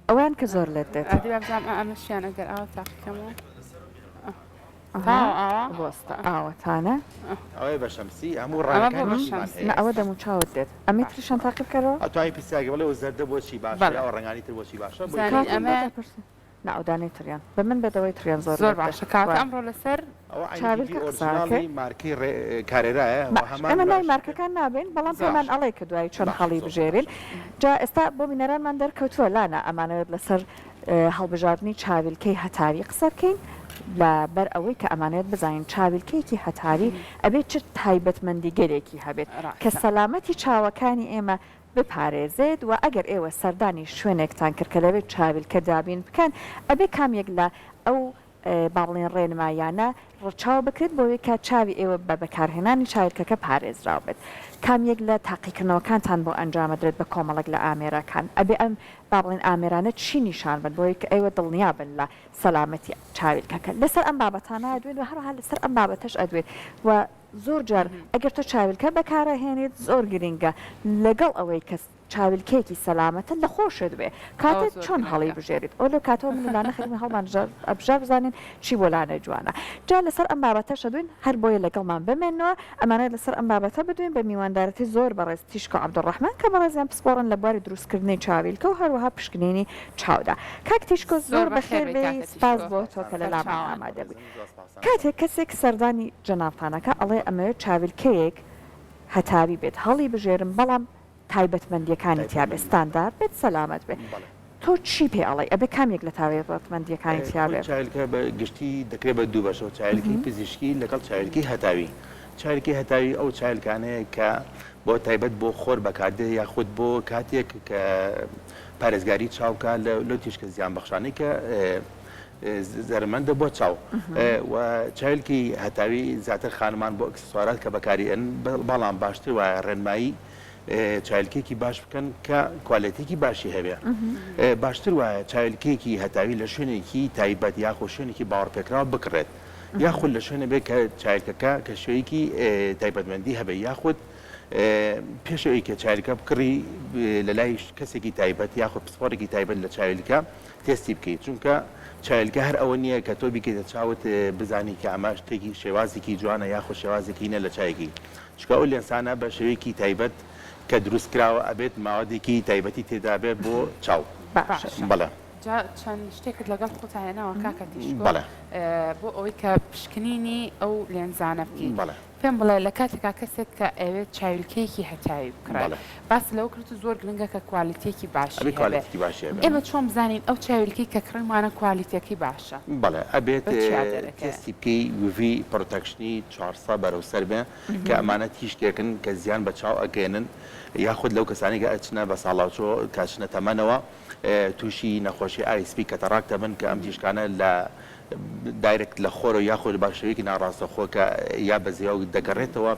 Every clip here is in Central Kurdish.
ئەویان کە زۆر لێت دێت ئەدی بابزانام ئەمەشیان ئەگەر ئاوا تاقیکەمەوە بۆستە ئاوەتانە ئەوەی بە شەمسی هەموو ئەمە بۆ ڕانەکانی شەمسی. نە ئەوە دەمو چاوت دێت ئەمە تریشان تاقی بکەرەوە ئەتوانی پیساگە بڵێ زەردە بۆچی باشە بەڵێ. ئەو ڕنگانی تر بۆچی باشە زانی ئەمە ناودانەی تریان بە من بێتەوەی تریان زۆر زۆر باشە کات ئەمڕۆ لەسەر چاویلکە ئۆرجیناڵی مارکی کارێرایە ئەمە نای مارکەکان نابێن بەڵام پێمان ئەڵێ کە دوای چۆن هەڵی بژێرین جا ئێستا بۆ بینەرانمان دەرکەوتووە لانە ئەمانەوێت لەسەر هەڵبژاردننی چاویلکەی هەتاوی قسە بکەین لە بەر ئەوەی کە ئەمانێت بزانین چاویلکەیەکی هەتاوی ئەبێت چ تایبەتمەندی گەلێکی هەبێت کە سەلامەتی چاوەکانی ئێمە بپارێزێت و ئەگەر ئێوە سەردانی شوێنێکتان کرد کە لەوێت چاویلکە دابین بکەن ئەبێ کامێک لە ئەو باڵێن ڕێنمایانە ڕچاو بکرێت بۆی کە چاوی ئێوە بە بەکارهێنانی چاویلکەکە پارێزراو بێت کامێک لە تاقیکردنەوەکانتان بۆ ئەنجامەدرێت بە کۆمەڵک لە ئامێرەکان ئەبێ ئەم باڵێن ئامێرانە چی نیشان بن بۆی کە ئێوە دڵنیا بن لە سەلامەتی چاویلکەکە لەسەر ئەم بابەتانە ئەدوێت و هەروەها لەسەر ئەم بابەتەش ئەدوێت و زۆر جار ئەگەر تۆ چاویلکە بەکارەهێنێت زۆر گرنگە لەگەڵ ئەوەی کەس چاویلکەیەکی سەلامەتە لە خۆشت بێ کاتێک چۆن هەڵی بژێریت ئەو لە کاتەوە منلانە خەرمی هەڵمان ئەبژار بزانین چی بۆ لانە جوانە جا لەسەر ئەم بابەتە شەدوین هەر بۆیە لەگەڵمان بمێنەوە ئەمانە لەسەر ئەم بابەتە بدوین بە میواندارەتی زۆر بەڕێز تیشکە عەبدوڕەحمان کە بەڕێزیان پسپۆڕن لە بواری دروستکردنی چاویلکە و هەروەها پشکنینی چاودا کاک تیشکۆ زۆر بەخێر بێ سپاس بۆ تۆ کە لە لامان ئامادە بووی کاتێک کەسێک سەردانی جەنابخانەکە ئەڵێ ئەمەوێت چاویلکەیەک هەتاوی بێت هەڵی بژێرم بەڵام تایبەتمەندیەکانی تیا بێ ستاندار بێت سەلامەت بێ تۆ چی پێ ئەڵێ ئەبێ کامێک لە تایبەتمەندیەکانی تیا بێ چایلکە بە گشتی دەکرێت بە دوو بەشەوە چایلکی پزیشکی لەگەڵ چایلکی هەتاوی چایلکی هەتاوی ئەو چایلکانەیە کە بۆ تایبەت بۆ خۆر بەکاردێ یاخود بۆ کاتێک کە پارێزگاری چاوکە لە تیشکە زیان بەخشانەی کە زەرمەندە بۆ چاو و چایلکی هەتاوی زیاتر خانمان بۆ ئەکسسوارات کە بەکاری ئەن بەڵام باشتر وایە ڕێنمایی چایلکێکی باش بکەن کە کوالەتێکی باشی هەبێ باشتر وایە چایلکێکی هەتاوی لە شوێنێکی تایبەت یاخۆ شوێنێکی باوەڕپێکراوە بکڕێت یاخود لە شوێنە بێت کە چایلکەکە کە شوەیەکی تایبەتمەندی هەبێ یاخود پێشەوەی کە چایلکە بکڕی لە لای کەسێکی تایبەت یاخود پسپۆرێکی تایبەت لە چایلکە تێستی بکەیت چونکە چایلکە هەر ئەوە نییە کە تۆ بیکەیتە چاوت بزانی کە ئەمە شتێکی شێوازێکی جوانە یاخود شێوازێکی نە لە چایەکی چکە ئەو لێنسانە بە شێوەیەکی تایبەت کە دروست کراوە ئەبێت ماوەدێکی تایبەتی تێدا بێت بۆ چاو بەڵێ چەند شتێکت لەگەڵ خۆت هێناوە کاکە تیشکۆ بەڵێ بۆ ئەوەی کە پشکنینی ئەو لێنزانە بکەین بەڵێ پێم بڵێ لە کاتێکا کەسێک کە ئەوێت چاویلکەیەکی هەتاوی بکرێت باس لەو کرد و زۆر گرنگە کە کوالیتێکی باشی ئێمە چۆن بزانین ئەو چاویلکەی کە کڕمانە کوالیتێکی باشە بەڵێ ئەبێت تێستی بکەی UV پڕۆتەکشنی 400 بەرەوسەر بێ کە ئەمانە تیشکێکن کە زیان بە چاو ئەگەێنن یاخود لەو کەسانێکە ئەچنە بە ساڵاوچۆ کاچنە تەمەنەوە تووشی نەخۆشی ئایسپی کە تەڕاکتە بن کە ئەم تیشکانە لە دایرکت لە خۆرە یاخود باشەوەیەکی ناڕاستە خۆکە یا بە زیاو دەگەڕێتەوە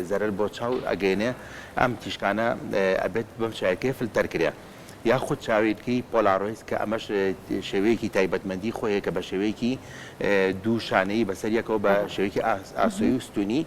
زەرەر بۆ چاو ئەگەێنێ ئەم تیشکانە ئەبێت بەم چایەکەی فلتەرکرێ یاخود چاویلکەی پۆلاڕۆیس کە ئەمەش شێوەیەکی تایبەتمەندی خۆیە کە بە شێوەیەکی دوو شانەی بەسەریەکەوە بە شێوەیەکی ئاسۆی و ستونی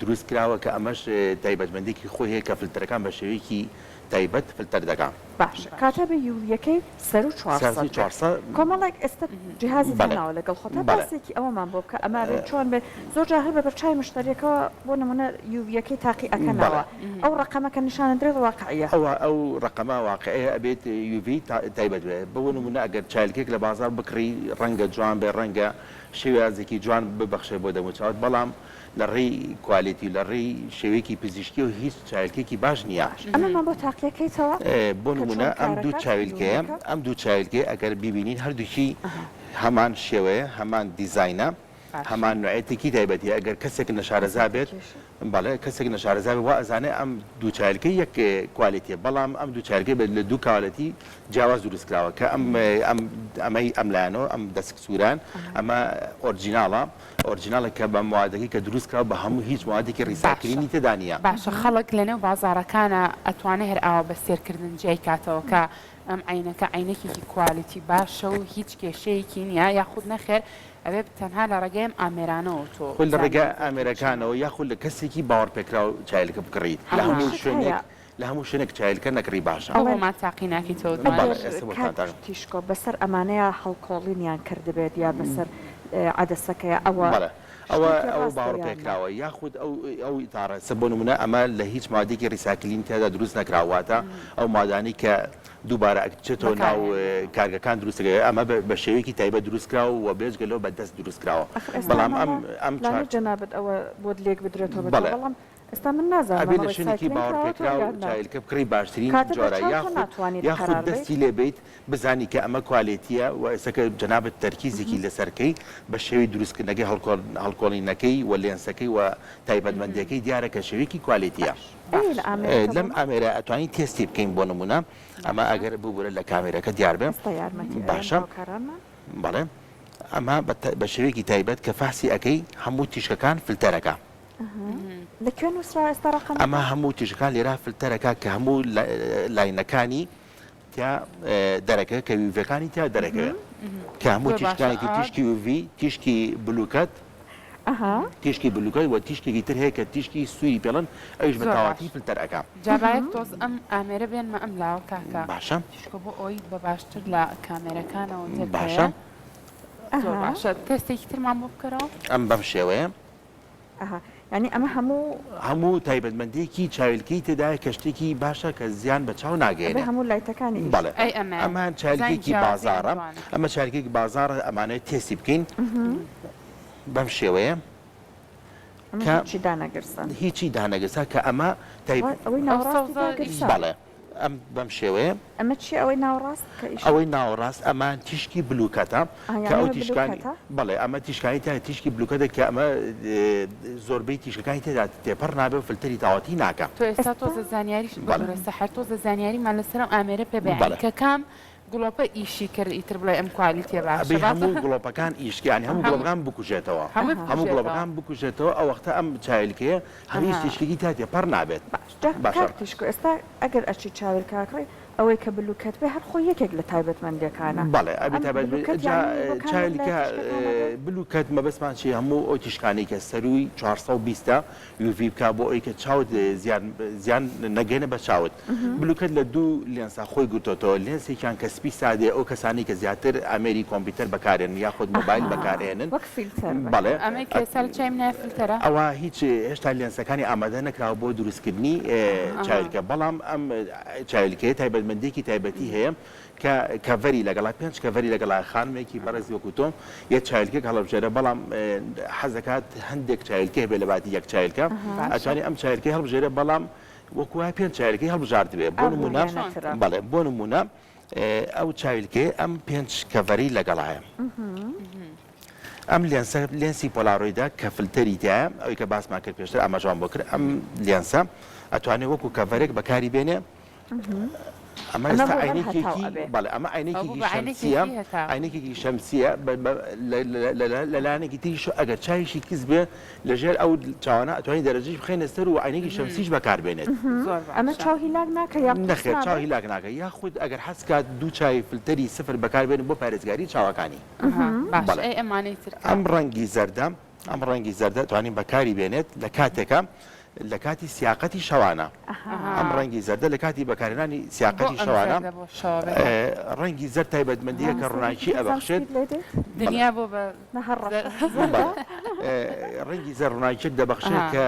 دروست کراوە کە ئەمەش تایبەتمەندێکی خۆیە کە فلتەرەکان بە شێوەیەکی تایبەت فلتەر دەکەن باش کاتە بە یوریەکەی سەر و 400 کۆمەڵێک ئێستا جیهازی داناوە لەگەڵ خۆتا باسێکی ئەوەمان بۆ بکە ئەمارێت چۆن بێت زۆر جاهر بە بەرچای مشتریەکەەوە بۆ نمونە یوریەکەی تاقی ئەکەنەوە ئەو ڕقەمەکە نیشانە درێت واقعیە ئەو ڕقەمە واقعەیە ئەبێت UV تایبەت بێ بۆ نمونە ئەگەر چایلکێک لە بازار بکڕی ڕەنگە جوان بێ ڕەنگە شێوازێکی جوان ببەخشێ بۆ دەموچاوت بەڵام لە ڕێی کوالیتی لە ڕێی شێوەیەکی پزیشکی و هیچ چایلکێکی باش نییە ئەمەمان بۆ تاقیەکەیتەوە بۆ نمونە ئەم دوو چاویلکەیە ئەم دوو چایلکێ ئەگەر ببینین هەردووکی هەمان شێوەیە هەمان دیزاینە هەمان نوعەتێکی تایبەتی ئەگەر کەسێک نەشارەزا بێت بەڵێ کەسێک نەشارەزا بێت وا ئەزانێ ئەم دوو چایلکە یەک کوالیتیە بەڵام ئەم دوو چایلکە بێت لە دوو کاڵەتی جیاواز دروستکراوە کە ئەمەی ئەملایەنەوە ئەم دەست سووران ئەمە ئۆرجیناڵە کە بە موادەکەی کە دروستکراوە بە هەموو هیچ موادێکی ڕیساکردنی تێدا نییە باشە خەڵک لەنێو بازارەکانە ئەتوانێت هەر ئاوا بە سێرکردن جێی کاتەوە کە ئەم عینەکە عینەکێکی کوالیتی باشە و هیچ کێشەیەکی نییە یاخود نەخێر ئەوێ تەنها لە ڕێگەیم ئامێرانەوە تۆ خۆ لە ڕێگە ئامێرەکانەوە یاخود لە کەسێکی باوەڕپێکرا و چایلکە بکڕیت لە هەموو شوێنێک لە هەموو شوێنێک چایلکە نەکڕی باشە. ئەوە ما تاقی ناکەیتەوە بەڵێ. دوای. ئێستا بۆ کات تاقی. تیشکۆ بەسەر ئەمانەیە هەڵکۆڵینیان کردبێت یا بەسەر عەدەسەکەیە ئەوە بەڵێ. ئەوە ڕاستە باوەڕ یان پێکراوە یاخود ئەو ئیتارە بۆ نمونە ئەمە لە هیچ مادێکی ریساکلین تێدا دروست نەکراواتە ئەو مادانی کە دووبارە ئەچێتەوە ناو کارگەکان دروستەکە ئەمە بە شێوەیەکی تایبەت دروستکراوە و بێژگەلەوە بەدەست دروستکراوە. بەڵام ئەم جەنابەت ئەوە بۆ لێک بدرێتەوە بەڵێ. بەڵام ئێستا من نازانم ئەبێ لە شوێنێکی باوەڕ پێکراوە چایلکە بکڕی باشترین جۆرە یاخود دەستی لێبیت بزانی کە ئەمە کوالێتیە و ئێسەکە جەنابەت تەرکیزێکی لەسەرکەی بە شێوەی دروستکردنەکەی هەڵکۆڵینەکەی و لێنسەکەی و تایبەتمەندیەکەی دیارە کە شێوەیەکی کوالێتیە. لەم ئامێرە ئەتوانین تێستی بکەین بۆ نمونە ئەمە ئەگەر ببورە لە کامێرەکە دیار بێ باشە بەڵێ ئەمە بە شێوەیەکی تایبەت کە فاسی ئەەکەی هەموو تیشکەکان فلتەرەکە. لەکوێ نووسرا ئێستا ڕقم ئەمە هەموو تیشکان لێرا فلتەرەکە کە هەموو لاینەکانی تیا دەرەکە کە ویڤەکانی تیا دەرەکەوێ کە هەموو تیشکانێکی تیشکی وڤی تیشکی بلوکەت تیشکی بلوکەت و تیشکێکی تر هەیە کە تیشکی سووری پێڵن ئەوش بە تاواتی فلتەرەکە. جابایەک تۆز ئەم ئامێرە بێنمە ئەم لاوە کاکە باشە تیشکۆ بۆ ئەوی بە باشتر لە کامێرەکانەوە باشە زۆر باشە تێستێکی ترمان بۆ بکەرەوە ئەم بەم شێوەیە ینی ئەمە هەموو تایبەتمەندێکی چاویلکەی تێدایە کە شتێکی باشە کە زیان بە چاو ناگەێنێ هەموو لایتەکانی بەڵێ ئەمان چالیکێکی بازارە ئەمە چالیکێکی بازارە ئەمانەیە تێستی بکەین بەم شێوەیە هیچی دانەگرسان هیچی دانەگەسا کە ئەمە بەڵێ ئەم بەم شێوەیە ئەمە چی ئەوەی ناوڕاست ئەوەی ناوەڕاست ئەمان تیشکی بلوکەتە کە ئەو تیشکانی بەڵێ ئەمە تیشکانی تا تیشکی بلوکەتە کە ئەمە زۆربەی تیشکەکانی تێدا تێپەڕ نابێ و فلتەری تاواتی ناکە. تۆ ئێستا تۆزە زانیاریش بەڕێستە هەر تۆزە زانیاریمان لەسەر ئامێرە پێبێت کە کام گڵۆپە ئیشی کرد ئیتر بڵێ ئەم کوالیتێ باشە هەموو گڵۆپەکان ئیشکیانی هەموو گڵۆپەکان بکوژێتەوە هەموو گڵۆپەکان بکوژێتەوە ئەو وەختە ئەم چایلکەیە هەمیش تیشکێکی تا تێپەڕ نابێت. باشە تیشکۆ ئێستا ئەگەر ئەچی چاویلکاکڕی ئەوەی کە بلوکەت بێ هەر خۆ یەکێک لە تایبەتمەندیەکانە بەڵێ ئەبی چایلکە بلوکەت مەبەستمان چی هەموو ئەو تیشکانی کە سەروی 420 UV بکا بۆ ئەوی کە چاوت زیان نەگەێنە بە چاوت بلوکەت لە دوو لێنسا خۆی گوتۆتەوە لێنسێکیان کە سپی سادێ ئەو کەسانی کە زیاتر ئەمێری کۆمپیوتەر بەکارێن یاخود مۆبایل بەکارێنن بەڵێ ئەوە هیچ هێشتا لێنسەکانی ئامادە نەکراوە بۆ دروستکردنی چایلکە بەڵام ئەم چایلکەیە تایبەتمەندێکی تایبەتی هەیە کە کەڤەری لەگەڵا پێنج کەڤەری لەگەڵا خانمێکی بەڕێز وەکو تۆم یەک چایلکێک هەڵبژێرە بەڵام حەزەکات هەندێک چایلکە هەبێ لە باتی یەک چایلکە ئەتوانی ئەم چایلکەی هەڵبژێرە بەڵام وەکوای پێنج چایلکەی هەڵبژاردبێ بۆ نمونە بەڵێ بۆ نمونە ئەو چایلکێ ئەم پێنج کەڤەری لەگەڵایە ئەم لێنسی پۆلاڕۆیدا کە فلتەری تایە ئەوی کە باسمان کرد پێشتر ئاماژوان بۆ کرد ئەم لێنسە ئەتوانێت وەکو کەڤەرێک بەکاری بێنێ ئەمە ئێستا عینێکێکی بەڵێ ئەمە عینێکێکی شەمسیە لەلایەنێکی تریش ئەگەر چاویشی کەس بێ لەژێر ئەو چاوانە ئەتوانی دەرەجەش بخێنە سەر و عینێکی شەمسیش بەکاربێنێت ئەمە چاو هیلاک ناکە نەخێر چاو هیلاک ناکە یاخود ئەگەر حەز کات دوو چای فلتەری سفر بەکاربێنن بۆ پارێزگاری چاوەکانی ئەم ڕەنگی زەردە ئەم ڕەنگی زەردە توانین بەکاری بێنێت لە کاتێکە لە کاتی سیاقەتی شەوانە ئەم ڕەنگی زەردە لە کاتی بەکارهێنانی سیاقەتی شەوانە ڕەنگی زەر تایبەتمەندیە کە ڕووناکی ئەبەخشێت دنیا بۆ ڕەنگی زەر ڕووناکێک دەبەخشێت کە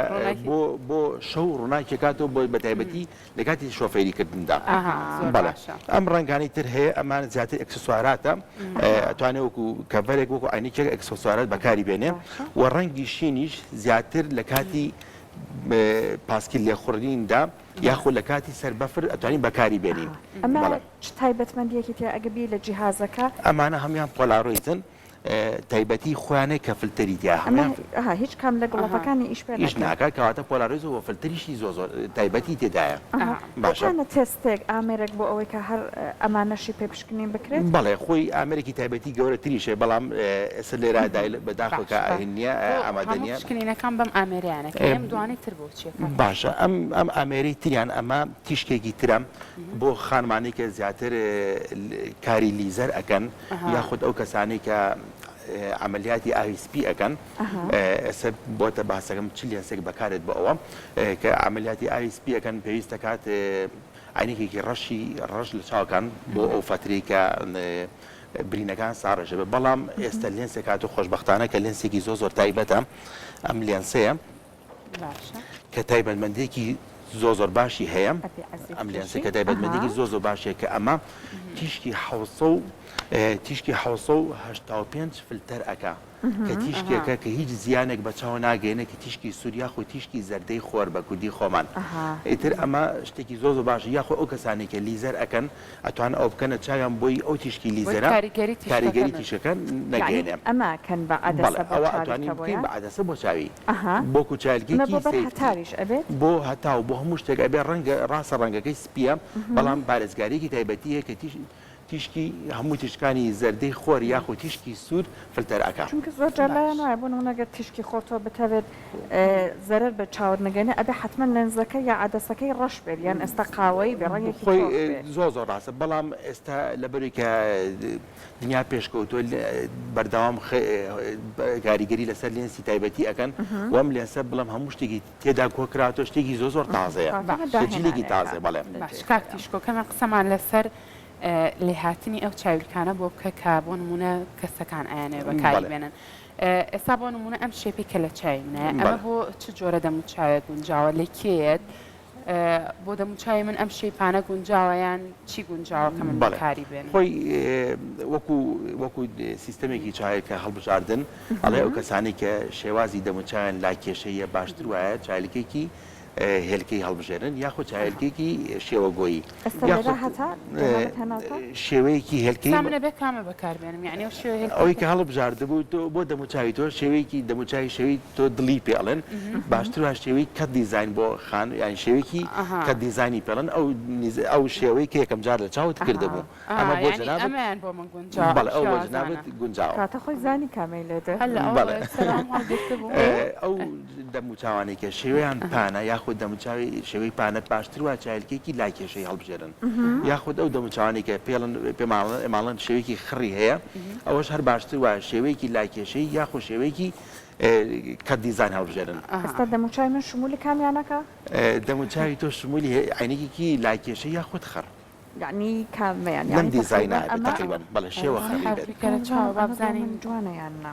بۆ شەو ڕووناکێکاتەوە بۆ بە تایبەتی لە کاتی شۆفێریکردندا بەڵێ ئەم ڕەنگانی تر هەیە ئەمان زیاتر ئەکسسواراتە ئەتوانێت وەکو کەڤەرێک وەکو عینێکێک ئەکسسوارات بەکاری بێنێ و ڕەنگی شینیش زیاتر لە کاتی پاسکیل لێخوڕیندا یاخۆ لە کاتی سەر بەفر ئەتوانین بەکاری بێنین ئەمە تایبەتمەندیەکی تێ ئەگەبی لە جیهازەکە ئەمانە هەمیان پۆلاڕۆیدن تایبەتی خۆیانەی کە فلتەری تیا هیچ کام لە گڵۆپەکانی ئیش ناکە کەواتە پۆلاڕۆیز و فلتەریشی زۆر تایبەتی تێدایە باشانە تێستێک ئامێرێک بۆ ئەوەی کە هەر ئەمانەشی پێپشکنین بکرێت بەڵێ خۆی ئامێرێکی تایبەتی گەورە تریشێ بەڵام ئێستا لێرا بەداخۆکە ئاهێنیە ئامادەنیە شکنینەکان بەم ئامێریانەکەم دوانێک تر بۆ چێت باشە ئەم ئامێری تریان ئەمە تیشکێکی ترم بۆ خانمانی کە زیاتر کاری لیزەر ئەکەن یاخود ئەو کەسانی کە عملیاتی ئاویسپی ئەەکەن ئێستا بۆتە باسەکەم چ لێنسێک بەکارێت بۆ ئەوە کە عملیاتی ئاویسپی ئەەکەن پێویستە کات عینێکی ڕەش لە چاوکان بۆ ئەو فتری کە برینەکان ساڕژە بێ بەڵام ئێستا لێنسێک هاتو خۆشببختانە کە لێنسێکی زۆر تایبەتە ئەم لێنسەیە کە تایبەتمەندێکی زۆر باشی هەیە ئەم لێنسەکە تایبەتمەندێکی زۆر باشیە کە ئەمە تیشکی 1985 فلتەر ئەکا کە تیشکێکە کە هیچ زیانێک بە چاو ناگەێنە کە تیشکی سووریا خۆ تیشکی زەردەی خۆر بە کوردی خۆمان ئیتر ئەمە شتێکی زۆر باشە یاخۆ ئەو کەسانێکە لیزەر ئەەکەن ئەتوان ئەو بکەنە چاویان بۆی ئەو تیشکی لیزەرە کاریگەری تیشەکە نەگەێنێ ئەمە کەن بە عادەسە ئەوە ئەتوانین بکەین بە عادەسە بۆ چاوی بۆ کوچالگێکی هەتاریش ئەبێت بۆ هەتاو بۆ هەموو شتێک ئەبێ ڕاستە ڕەنگەکەی سپیە بەڵام پارێزگارێکی تایبەتیە کە تیشکی هەموو تیشکانی زەردەی خۆر یاخۆ تیشکی سوور فلتەر ئەکا چونکە زۆر جالایان وایە بۆ نەگەر تیشکی خۆتۆ بتەوێت زەرەر بە چاوت نەگەنێ ئەبێ حتمما لەنزەکە یا عادەسەکەی ڕەش بێت یان ئێستا قاوەی بێڕەنگێکی خۆی زۆر ڕاستە بەڵام ئێستا لەبەری کە دنیا پێشکەوتۆ بەردەوام کاریگەری لەسەر لێنسی تایبەتی ئەەکەن وەم لێنسە بڵم هەموو شتێکی تێدا کۆکراتۆ شتێکی زۆر تازەیە جیلێکی تازە بەڵێ کاک تیشکۆکەمە قسەمان لەسەر لێهاتنی ئەو چاویلکانە بۆ بکە کە بۆ نمونە کەسەکان ئایانێ بەکاری بێنن ئێستا بۆ نمونە ئەم شێپی کە لە چاوی منە ئەمە بۆ چ جۆرە دەموچاوێت گونجاوە لەکێت بۆ دەموچاوی من ئەم شێپانە گونجاوەیان چی گونجاوە کە من بەکاری بێن خۆی وەکو سیستەمێکی چاوی کە هەڵبژاردن ئەڵێ ئەو کەسانی کە شێوازی دەموچاویان لا کێشەیە باشتر وایە چایلکێکی هێلکەی هەڵبژێرن یاخۆ چایلکێکی شێوەگۆیی شێوەیەکی هێلکەی کامە بەکاربێنم یعنی ئەوەی کە هەڵبژاردەبوو بۆ دەموچاوی تۆ شێوەیەکی دەموچاوی شێوی تۆ دڵی پێڵێن باشتر وە شێوەی کە دیزاین بۆ خان یانی شێوەیەکی کە دیزانی پێڵن ئەو شێوەی کە یەکەم جار لە چاوت کردەبوو ئەمە بۆ ئەمەیان بۆ من گونجاو بەڵێ ئەو بۆ جنابەت گونجاوە کاتە خۆی زانی کامەی لێدە ئەو دەموچاوانی کە شێوەیان پانە یاخود دەموچاوی شێوەی پانە باشتر وە چایلکێکی لا کێشەی هەڵبژێرن یاخود ئەو دەموچوانی کە پێماڵن شێوەیەکی خڕی هەیە ئەوەش هەر باشتر وە شێوەیەکی لا کێشەی یاخۆ شێوەیەکی کە دیزان هەڵبژێرن ئێستا دەموچاوی من شمولی کامیانەکە دەموچاوی تۆ شمولی عینێکی لا کێشەی یاخود خڕ یعنی کامیان لەم دیزاینە تقریبا بەڵێ شێوە خڕی بزانین جوانەیان نا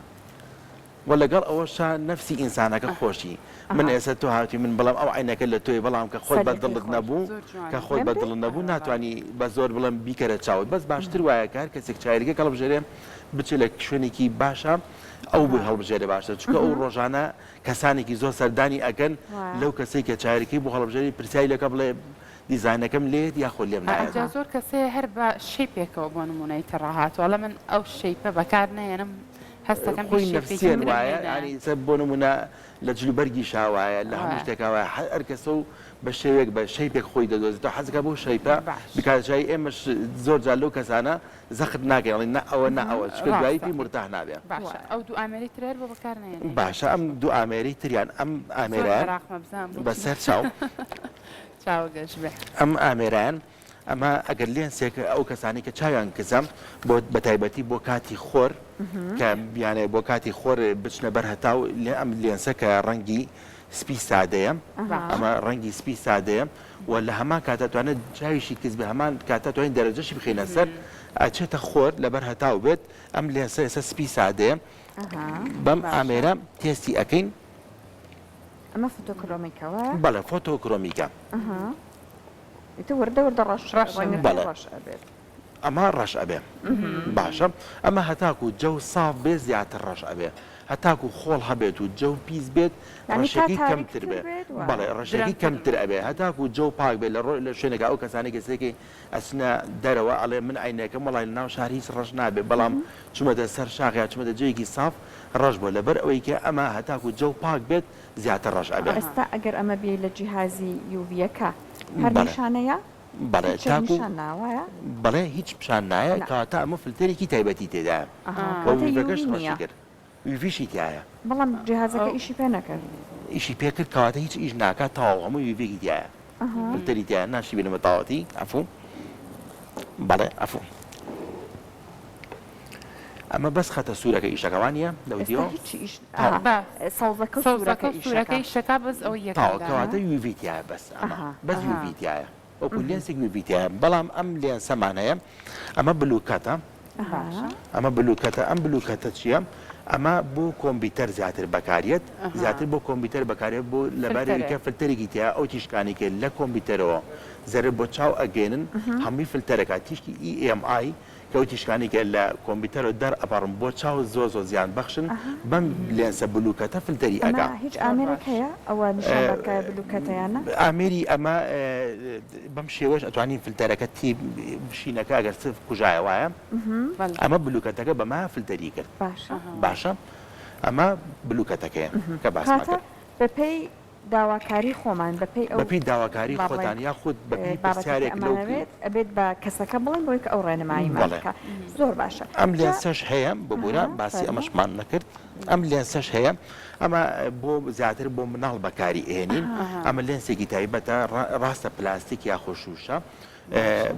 و لەگەڵ ئەوەشە نفسی ئینسانەکە خۆشی من ئێستا تۆ هاوتی من بەڵام ئەو عینەکە لە تۆی بەڵام کە خۆت بەدڵت نەبوو کە خۆت بەدڵ نەبوو ناتوانانی بە زۆر بڵم بیکەرە چاوت بەس باشتر وایە کار کەسێک چایلەکە هەڵبژێرێ بچێت لە شوێنێکی باشە ئەو بووی هەڵبژێرە باشە چونکە ئەو ڕۆژانە کەسانێکی زۆر سەردانی ئەگەن لەو کەسێک کە چایلەکەی بۆ هەڵبژێری پرسیای لەکە بڵێ دیزاینەکەم لێت یاخۆ لێم نایە زۆر کەسێ هەر بە شێپێکەوە بۆ نمونەی تەڕاهاتوە من ئەو شەیپە بەکار نێنم هەستەکەم خۆی نفسیان وایە ینی سەر بۆ نمونە لە جلوبەرگی شاوایە لە هەموو شتێکاوە هەر کەسە و بە شێوێک بە شەیپێک خۆی دەدۆزێتەوە حەزەکە بۆ شەیپە بکاتجای ئێمەش زۆر جار لەو کەسانە زەخت ناگەڵی نە ئەوە نە ئەوە چکە دوایی پێی مرتاح نابێ ئەو دوو ئامێری ترێر بۆ بەکار نێنێ باشە ئەم دوو ئامێری تریان ئەم ئامێران بەسەر چاو چاوەگەش بێ ئەم ئامێران ئەمە ئەگەر لێنسێک ئەو کەسانی کە چاویان کزم بۆ بەتایبەتی بۆ کاتی خۆر کە بیانێ بۆ کاتی خۆر بچنە بەر هەتاو لێ ئەم لێنسە کە ڕەنگی سپی سادەیە ئەمە ڕەنگی سپی سادەیە و لە هەمان کاتەتوانێت چاویشی کەس بە هەمان کاتەتوانین دەرەجەشی بخینە سەر ئەچێتە خۆر لەبەر هەتاو بێت ئەم لێنسە ئێستا سپی سادەیە بەم ئامێرە تێستی ئەەکەین ئەمە فۆتۆکرۆمیکەوە بەڵێ فۆتۆکرۆمیکە ئیتر وردە ڕەش ئەبێت ئەمە ڕەش ئەبێ باشە ئەمە هەتاکو جەو ساف بێ زیاتر ڕەش ئەبێ هەتاکو خۆڵ هەبێت و جەو پیس بێت ڕەشێکی کەمتر بێ بەڵێ ڕەشێکی کەمتر ئەبێ هەتاکو جەو پاک بێت لە شوێنێکە ئەو کەسانی کەسێکی ئەسنە دەرەوە ئەڵێ من عینەکەم وڵای لە ناو شار هیچ ڕەش نابێ بەڵام چمەدە سەر شاغیا چمەدە جێیەکی ساف ڕەش بۆ لەبەر ئەوەی کە ئەمە هەتاکو جەو پاک بێت زیاتر ڕەش ئەبێ ئێستا ئەگەر ئەمە بێ لە جیهازی یوڤیەکە هەر نیشانەیە بەڵێ تاکو بەڵێ هیچ پیشان نایە کاتە ئەمە فلتەرێکی تایبەتی تێدایە ویڤەکەش ڕەشی کرد ویڤیشی تایە بەڵام جیهازەکە ئیشی پێ نەکرد ئیشی پێکرد کاتە هیچ ئیش ناکات تاوە هەموو ویڤێکی تایە فلتەری تایە ناشی بێنمە تاوەتی ئەفوو بەڵێ ئەفوو ئەمە بەس خەتە سوورەکە ئیشەکەوانە لە ئێستا ویدیۆ هیچی ئیش سەوزەکە سەوزەکە سوورەکە ئیشەکە بەس ئەو کەواتە یوڤیتیایە بەس ئەمە بەس یوڤیتیایە وەکو لێنسێک یوڤیتیایە بەڵام ئەم لێنسەمان هەیە ئەمە بلوکەتە ئەمە بلوکەتە ئەم بلوکەتە چییە؟ ئەمە بۆ کۆمپیوتەر زیاتر بەکارێت زیاتر بۆ کۆمپیوتەر بەکارێت بۆ لەبارەوەیکە فلتەرێکی تیا ئەو تیشکانی کە لە کۆمپیوتەرەوە زەرر بۆ چاو ئەگەێنن هەمووی فلتەرەکە تیشکی EMI کە ئەو تیشکانی کە لە کۆمپیوتەرەوە دەرئەپەڕن بۆ چاو زۆ زیان بەخشن بەم لێنسە بلوکەتە فلتەری ئەگا هیچ ئامێرێک هەیە ئەوە نیشانەکە بلوکەتەیانە ئامێری ئەمە بەم شێوەش ئەتوانین فلتەرەکە تی شینەکە ئەگەر سف کوژایە وایە ئەمە بلوکەتەکە بەما فلتەری کرد باشە ئەمە بلوکەتەکەیە کە باسمە کرد بەپێی داواکاری خۆمان بەپی داواکاری خۆتان یاخود بەپی پرسیارێک ئەبێت بە کەسەکە بڵێن بۆی کە ئەو ڕێنماییمانەکە زۆر باشە ئەم لێنسەش هەیە ببوورە باسی ئەمەشمان نەکرد ئەم لێنسەش هەیە ئەمە بۆ زیاتر بۆ مناڵ بەکاری ئێنین ئەمە لێنسێکی تایبەتە ڕاستە پلاستیک یا خۆشوشە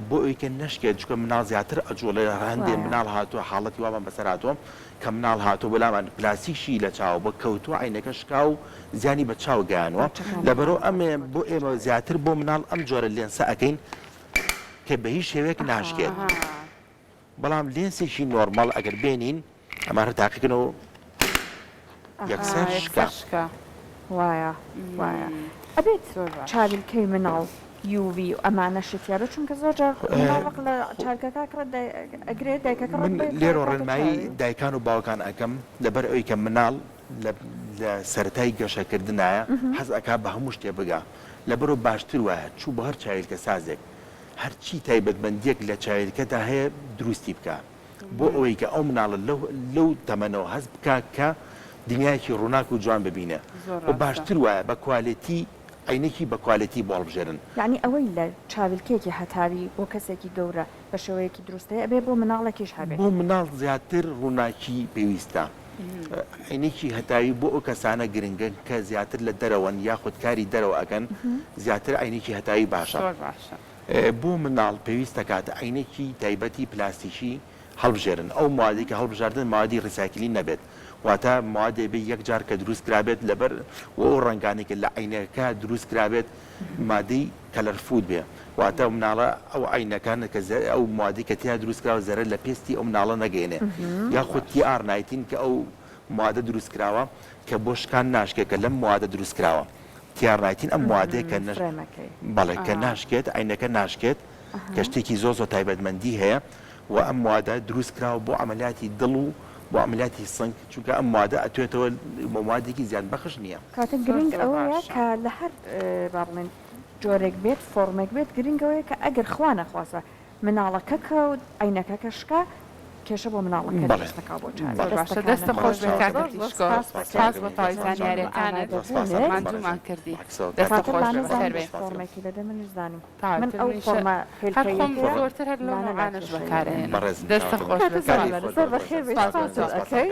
بۆ ئەوکە نشکێت چکە مناڵ زیاتر ئەجۆڵێ هەندێ مناڵ هاتووە حاڵەتی وابان بەسەر هاتووە کە مناڵ هاتووە بەلامان پلاسیکشی لە چاو بە کەوتووە عینەکە شکا و زیانی بە چاو گەیانوە لەبەرەوە ئەمێ بۆ ئێمە زیاتر بۆ مناڵ ئەم جۆرە لێنسە ئەەکەین کە بە هیچ شێوەیەک ناشکێت بەڵام لێنسێکی نۆرمەڵ ئەگەر بێنین ئەمانە تاقیکردنەوە یەکسەر شکا وایە وایە ئەبێت چاویلکەی مناڵ یووی و ئەمانە شتیارە چونکە زۆر وەق لە چارکەکە ئەگرێت دایکەکە لێرە ڕێنمایی دایکان و باوکان ئەەکەم لەبەر ئەوی کە مناڵ لە سەرەتای گەشەکردنایە حەز ئەکا بە هەموو شتێ بگا لەبەرەوە باشتر وایە چوو بە هەر چاویلکە سازێک هەرچی تایبەتمەندیەک لە چاویلکەدا هەیە دروستی بکە بۆ ئەوەی کە ئەو مناڵە لەو تەمەنەوە هەست بکە کە دنیایەکی ڕووناک و جوان ببینە و باشتر وایە بە کوالەتی عینێکی بە کوالەتی بۆڵ بژێرن یعنی ئەوەی لە چاویلکێکی هەتاوی بۆ کەسێکی گەورە بە شێوەیەکی دروستەیە ئەبێ بۆ مناڵێکیش هەبێت بۆ مناڵ زیاتر ڕووناکی پێویستە عینێکی هەتاوی بۆ ئەو کەسانە گرنگن کە زیاتر لە دەرەوەن یاخود کاری دەرەوە ئەکەن زیاتر عینێکی هەتاوی باشە بۆ مناڵ پێویستە کاتە عینێکی تایبەتی پلاستیکی هەڵبژێرن ئەو موادی کە هەڵبژاردن موادی ڕیسایکلی نەبێت واتە موادێ بێ یەک جار کە دروست کرابێت لەبەر و ئەو ڕنگانێکە لە عینەکە دروست کرابێت مادەی کەلەرفود بێ واتە مناڵە ئەو عینەکان کە ئەو موادی کە تیا دروست کراوە زەرە لە پێستی ئەو مناڵە نەگەێنێ یاخود TR19 کە ئەو موادە دروست کراوە کە بۆ شکان ناشکێت کە لەم موادە دروست کراوە TR19 ئەم موادەیە کە بەڵێ کە ناشکێت عینەکە ناشکێت کە شتێکی زۆ تایبەتمەندی هەیە و ئەم موادە دروست کراوە بۆ عملیاتی دڵ و بۆ عملیاتی سنگ چونکە ئەم موادە ئەتوێتەوە موادێکی زیان بەخش نییە کاتە گرنگ ئەوەیە کە لە هەر باڵێن جۆرێک بێت فۆرمێک بێت گرنگەوەیە کە ئەگەر خوا نەخوازە مناڵەکە کە و عینەکە کەشکە کێشە بۆ مناڵەکە دەستەکە بۆ دەستە خۆش سپاس بۆ پاویزانیارەکانت ماندوومان کردی دەستە خۆش فۆرمێکی دەدە منش زانیم من ئەو فۆرمە زۆرتر هەر لەوانەش بەکارێن دەستە خۆش بەخێر